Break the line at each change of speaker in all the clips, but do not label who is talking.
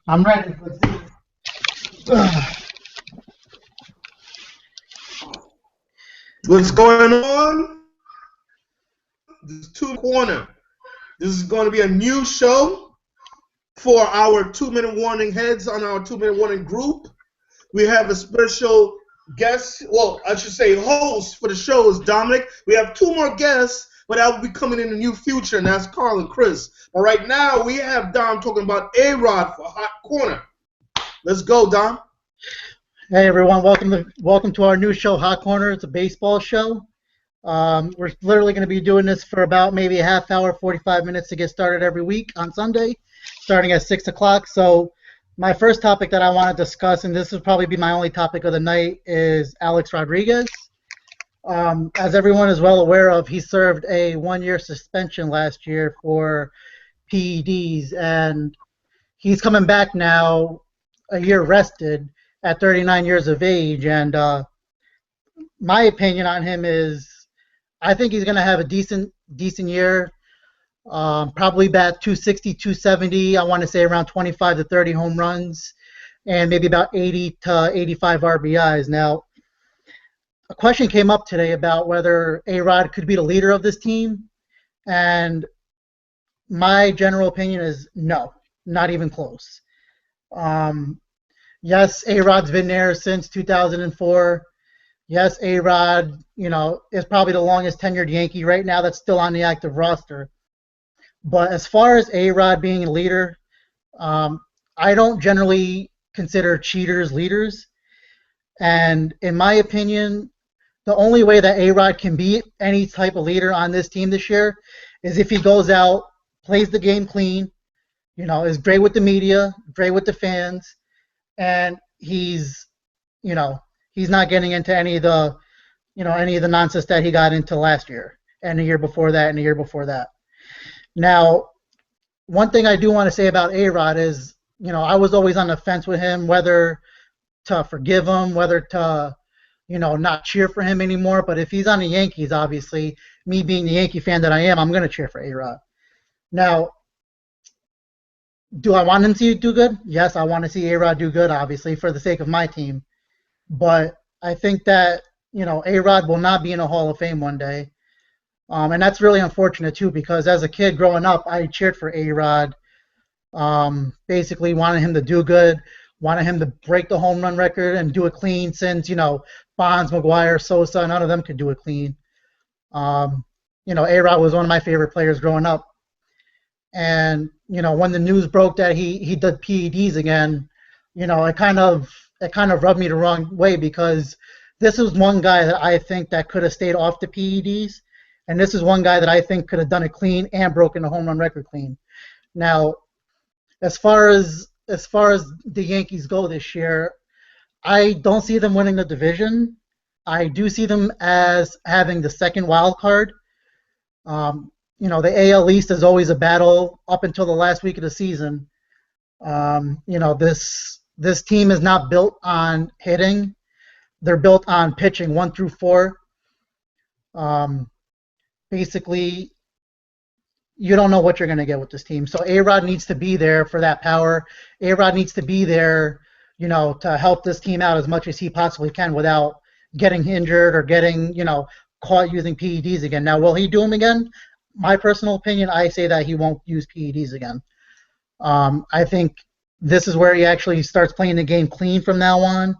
I'm ready for this.
What's going on? This is Two Corner. This is going to be a new show for our 2-minute warning heads on our 2-minute warning group. We have a special guest, well, I should say host for the show is Dominic. We have two more guests, but that will be coming in the near future, and that's Carl and Chris. But right now, we have Dom talking about A-Rod for Hot Corner. Let's go, Dom.
Hey everyone, welcome to our new show, Hot Corner. It's a baseball show. We're literally going to be doing this for about maybe a half hour, 45 minutes to get started every week on Sunday, starting at 6 o'clock. So my first topic that I want to discuss, and this will probably be my only topic of the night, is Alex Rodriguez. As everyone is well aware of, he served a one-year suspension last year for PEDs, and he's coming back now a year rested at 39 years of age, and my opinion on him is I think he's going to have a decent year, probably bat 260, 270. I want to say around 25 to 30 home runs and maybe about 80 to 85 RBIs. Now, a question came up today about whether A-Rod could be the leader of this team, and my general opinion is no, not even close. Yes, A-Rod's been there since 2004. Yes, A-Rod, is probably the longest tenured Yankee right now that's still on the active roster. But as far as A-Rod being a leader, I don't generally consider cheaters leaders. And in my opinion, the only way that A-Rod can be any type of leader on this team this year is if he goes out, plays the game clean, is great with the media, great with the fans, and he's not getting into any of the nonsense that he got into last year and the year before that and the year before that. Now, one thing I do want to say about A-Rod is, I was always on the fence with him whether to forgive him, whether to, not cheer for him anymore. But if he's on the Yankees, obviously, me being the Yankee fan that I am, I'm going to cheer for A-Rod. Now, do I want him to do good? Yes, I want to see A-Rod do good, obviously, for the sake of my team. But I think that, A-Rod will not be in a Hall of Fame one day. And that's really unfortunate, too, because as a kid growing up, I cheered for A-Rod, basically wanted him to do good, wanted him to break the home run record and do it clean since, Bonds, McGuire, Sosa, none of them could do it clean. A-Rod was one of my favorite players growing up. And, when the news broke that he did PEDs again, it kind of rubbed me the wrong way because this is one guy that I think that could have stayed off the PEDs, and this is one guy that I think could have done it clean and broken the home run record clean. Now, as far as the Yankees go this year, I don't see them winning the division. I do see them as having the second wild card. The AL East is always a battle up until the last week of the season. This team is not built on hitting. They're built on pitching 1 through 4. Basically, you don't know what you're going to get with this team. So A-Rod needs to be there for that power. A-Rod needs to be there, to help this team out as much as he possibly can without getting injured or getting, caught using PEDs again. Now, will he do them again? My personal opinion, I say that he won't use PEDs again. I think this is where he actually starts playing the game clean from now on.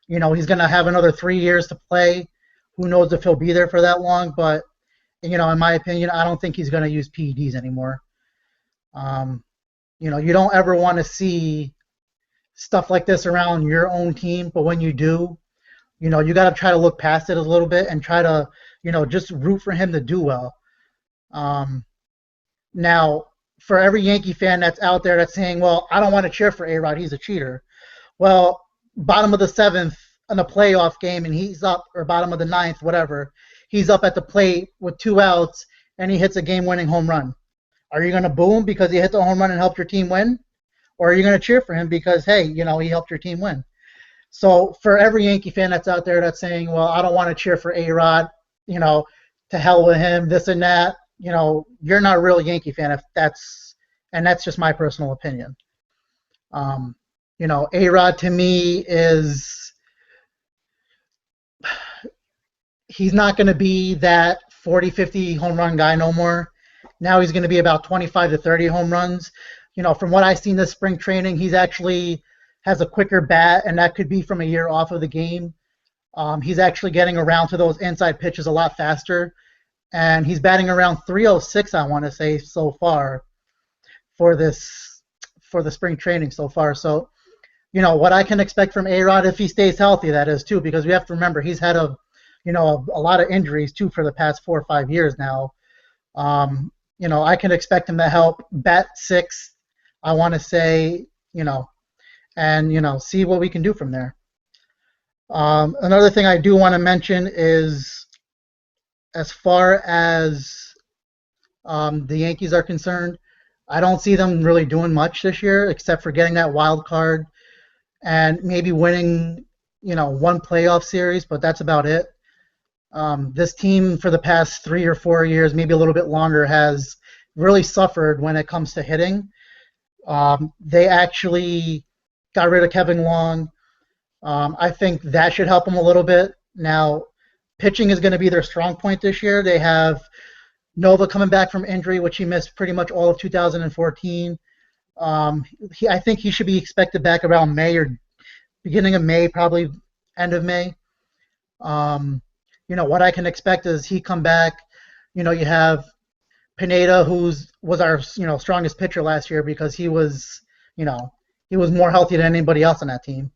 He's going to have another 3 years to play. Who knows if he'll be there for that long, but, in my opinion, I don't think he's going to use PEDs anymore. You don't ever want to see stuff like this around your own team, but when you do, you got to try to look past it a little bit and try to, just root for him to do well. Now, for every Yankee fan that's out there that's saying, well, I don't want to cheer for A-Rod, he's a cheater. Well, bottom of the 7th in a playoff game and he's up, or bottom of the 9th, whatever, he's up at the plate with 2 outs and he hits a game-winning home run. Are you going to boo him because he hit the home run and helped your team win? Or are you going to cheer for him because, hey, he helped your team win? So for every Yankee fan that's out there that's saying, well, I don't want to cheer for A-Rod, to hell with him, this and that, you're not a real Yankee fan if that's And that's just my personal opinion. A-Rod to me is he's not going to be that 40, 50 home run guy no more. Now he's going to be about 25 to 30 home runs. From what I've seen this spring training, he's actually has a quicker bat, and that could be from a year off of the game. He's actually getting around to those inside pitches a lot faster, and he's batting around 306, I want to say, so far for the spring training so far. So, what I can expect from A-Rod if he stays healthy, that is too, because we have to remember he's had a lot of injuries too for the past 4 or 5 years now. I can expect him to help bat 6, I want to say, and see what we can do from there. Another thing I do want to mention is, as far as the Yankees are concerned, I don't see them really doing much this year except for getting that wild card and maybe winning, one playoff series, but that's about it. This team for the past 3 or 4 years, maybe a little bit longer, has really suffered when it comes to hitting. They actually got rid of Kevin Long. I think that should help them a little bit. Now, pitching is going to be their strong point this year. They have Nova coming back from injury, which he missed pretty much all of 2014. I think he should be expected back around May or beginning of May, probably end of May. What I can expect is he come back. You have Pineda, was our strongest pitcher last year because he was more healthy than anybody else on that team.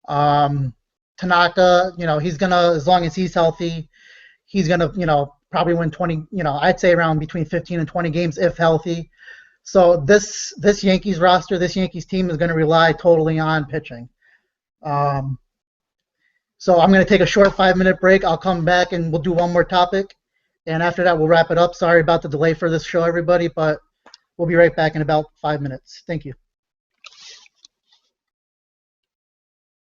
Tanaka, he's gonna, as long as he's healthy, he's gonna probably win 20. I'd say around between 15 and 20 games if healthy. So this Yankees roster, this Yankees team is going to rely totally on pitching. So I'm going to take a short 5-minute break. I'll come back and we'll do one more topic. And after that, we'll wrap it up. Sorry about the delay for this show, everybody, but we'll be right back in about 5 minutes. Thank you.